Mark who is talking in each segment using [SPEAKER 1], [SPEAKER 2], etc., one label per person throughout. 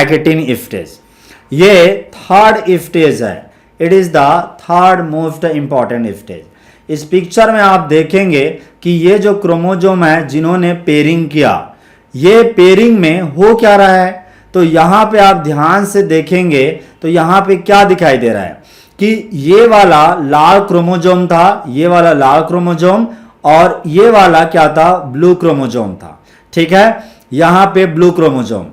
[SPEAKER 1] Pachytene stage. ये third stage है, it is the third most important stage. इस picture में आप देखेंगे कि ये जो क्रोमोजोम है जिन्होंने पेयरिंग किया, ये पेयरिंग में हो क्या रहा है, तो यहाँ पे आप ध्यान से देखेंगे तो यहाँ पे क्या दिखाई दे रहा है कि ये वाला लाल क्रोमोजोम था, ये वाला लाल क्रोमोजोम, और ये वाला क्या था, ब्लू क्रोमोजोम था। ठीक है, यहां पे blue chromosome.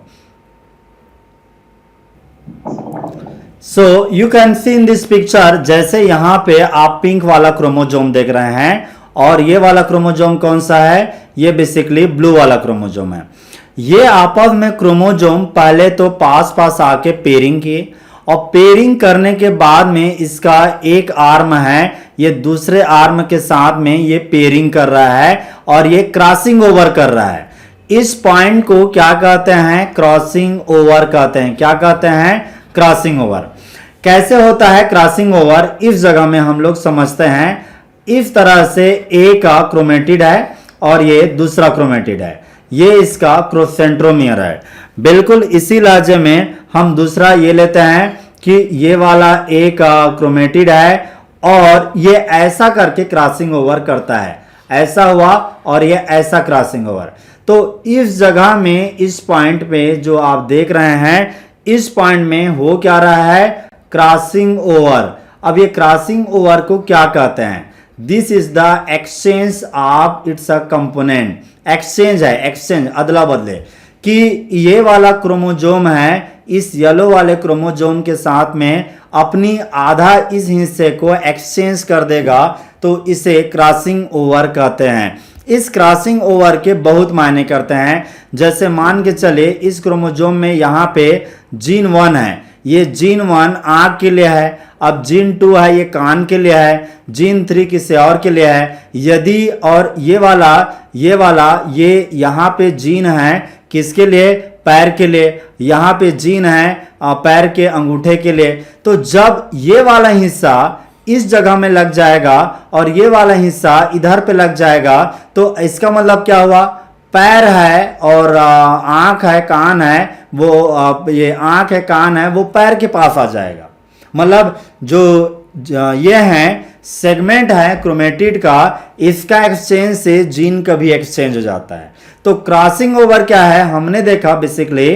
[SPEAKER 1] So you can see in this picture, जैसे यहां पे आप पिंक वाला क्रोमोजोम देख रहे हैं, और ये वाला क्रोमोजोम कौन सा है, ये बेसिकली ब्लू वाला क्रोमोजोम है। ये आपस में क्रोमोजोम पहले तो पास पास आके पेयरिंग किए, और पेयरिंग करने के बाद में इसका एक आर्म है, ये दूसरे आर्म के साथ में ये पेयरिंग कर रहा है और ये क्रॉसिंग ओवर कर रहा है। इस पॉइंट को क्या कहते हैं, क्रॉसिंग ओवर कहते हैं। क्या कहते हैं, क्रॉसिंग ओवर। कैसे होता है क्रॉसिंग ओवर, इस जगह में हम लोग समझते हैं। इस तरह से ए का क्रोमेटिड है और ये दूसरा क्रोमेटिड है, ये इसका सेंट्रोमियर है। बिल्कुल इसी लहजे में हम दूसरा ये लेते हैं कि ये वाला ए का क्रोमेटिड है और ये ऐसा करके क्रॉसिंग ओवर करता है, ऐसा हुआ और ये ऐसा क्रॉसिंग ओवर। तो इस जगह में, इस पॉइंट पे जो आप देख रहे हैं, इस पॉइंट में हो क्या रहा है, क्रॉसिंग ओवर। अब ये क्रॉसिंग ओवर को क्या कहते हैं, this is the exchange of it's a component. Exchange है, एक्सचेंज, अदला बदले, कि ये वाला क्रोमोजोम है इस येलो वाले क्रोमोजोम के साथ में अपनी आधा इस हिस्से को एक्सचेंज कर देगा, तो इसे क्रॉसिंग ओवर कहते हैं। इस क्रॉसिंग ओवर के बहुत मायने करते हैं। जैसे मान के चले इस क्रोमोजोम में यहाँ पे जीन 1 है, ये जीन 1 आंख के लिए है, अब जीन 2 है ये कान के लिए है, जीन 3 किसी और के लिए है। यदि और ये वाला ये यहाँ पे जीन है किसके लिए, पैर के लिए, यहाँ पे जीन है पैर के अंगूठे के लिए। तो जब ये वाला हिस्सा इस जगह में लग जाएगा और ये वाला हिस्सा इधर पे लग जाएगा, तो इसका मतलब क्या हुआ, पैर है और आंख है, कान है, वो ये आंख है, कान है, वो पैर के पास आ जाएगा। मतलब जो ये है सेगमेंट है क्रोमेटिड का, इसका एक्सचेंज से जीन का भी एक्सचेंज हो जाता है। तो क्रॉसिंग ओवर क्या है, हमने देखा बेसिकली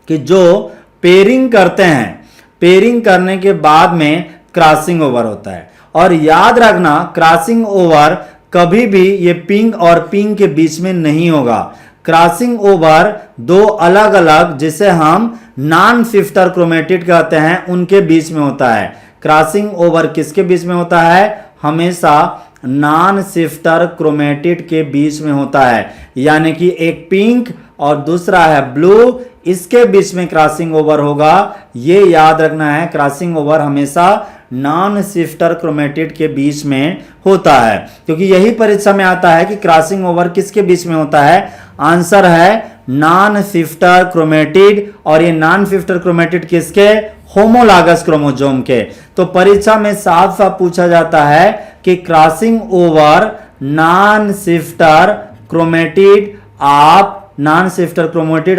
[SPEAKER 1] कि जो पेयरिंग करते हैं, पेयरिंग करने के बाद में क्रॉसिंग ओवर होता है। और याद रखना क्रॉसिंग ओवर कभी भी ये पिंक और पिंक के बीच में नहीं होगा। क्रॉसिंग ओवर दो अलग अलग, जिसे हम नॉन शिफ्टर क्रोमेटिड कहते हैं, उनके बीच में होता है। क्रॉसिंग ओवर किसके बीच में होता है, हमेशा नॉन शिफ्टर क्रोमेटिड के बीच में होता है। यानी कि एक पिंक और दूसरा है ब्लू, इसके बीच में क्रॉसिंग ओवर होगा। ये याद रखना है, क्रॉसिंग ओवर हमेशा नॉन शिफ्टर क्रोमेटिड के बीच में होता है, क्योंकि यही परीक्षा में आता है कि क्रॉसिंग ओवर किसके बीच में होता है। आंसर है नॉन शिफ्टर क्रोमेटिड, और ये नॉन शिफ्टर क्रोमेटिड किसके, होमोलॉगस क्रोमोसोम के। तो परीक्षा में साफ साफ पूछा जाता है कि crossing over non shifter chromatid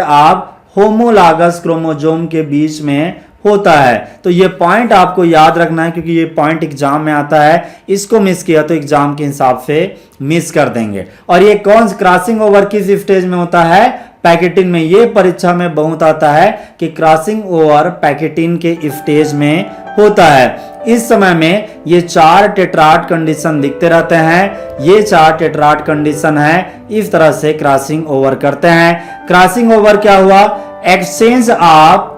[SPEAKER 1] of homologous chromosome के बीच में होता है। तो ये पॉइंट आपको याद रखना है, क्योंकि ये पॉइंट एग्जाम में आता है। इसको मिस किया तो एग्जाम के हिसाब से मिस कर देंगे। और ये कौन क्रॉसिंग ओवर किस स्टेज में होता है, पैकेटिन में। ये परीक्षा में बहुत आता है कि क्रॉसिंग ओवर पैकेटिन के स्टेज में होता है। इस समय में ये 4 टेट्राड कंडीशन दिखते रहते हैं। ये 4 टेट्राड कंडीशन है, इस तरह से क्रॉसिंग ओवर करते हैं। क्रॉसिंग ओवर क्या हुआ, exchange of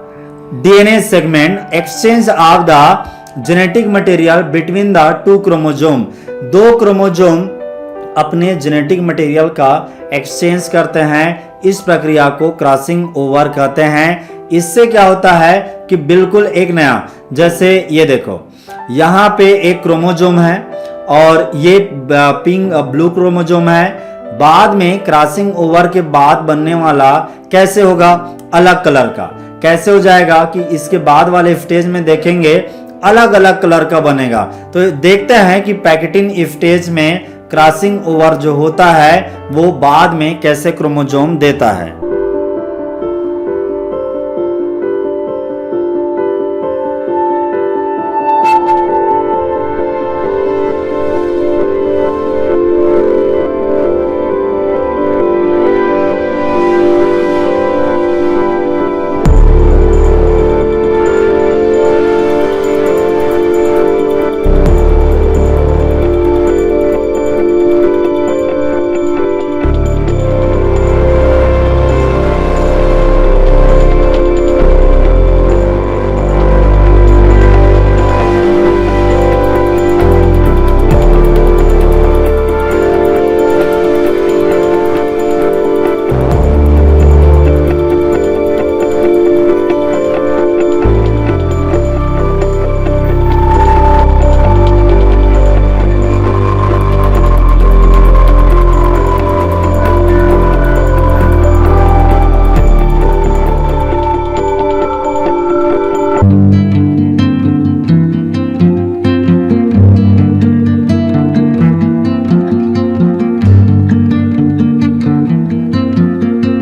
[SPEAKER 1] DNA segment, exchange of the genetic material between the 2 chromosome. 2 chromosome अपने जेनेटिक मटेरियल का एक्सचेंज करते हैं। इस प्रक्रिया को क्रॉसिंग ओवर कहते हैं। इससे क्या होता है कि बिल्कुल एक नया, जैसे ये देखो यहाँ पे एक क्रोमोजोम है और ये पिंक ब्लू क्रोमोजोम है। बाद में क्रॉसिंग ओवर के बाद बनने वाला कैसे होगा, अलग कलर का। कैसे हो जाएगा कि इसके बाद वाले स्टेज में देखेंगे अलग अलग कलर का बनेगा। तो देखते हैं कि पैकेटिन स्टेज में क्रॉसिंग ओवर जो होता है वो बाद में कैसे क्रोमोजोम देता है।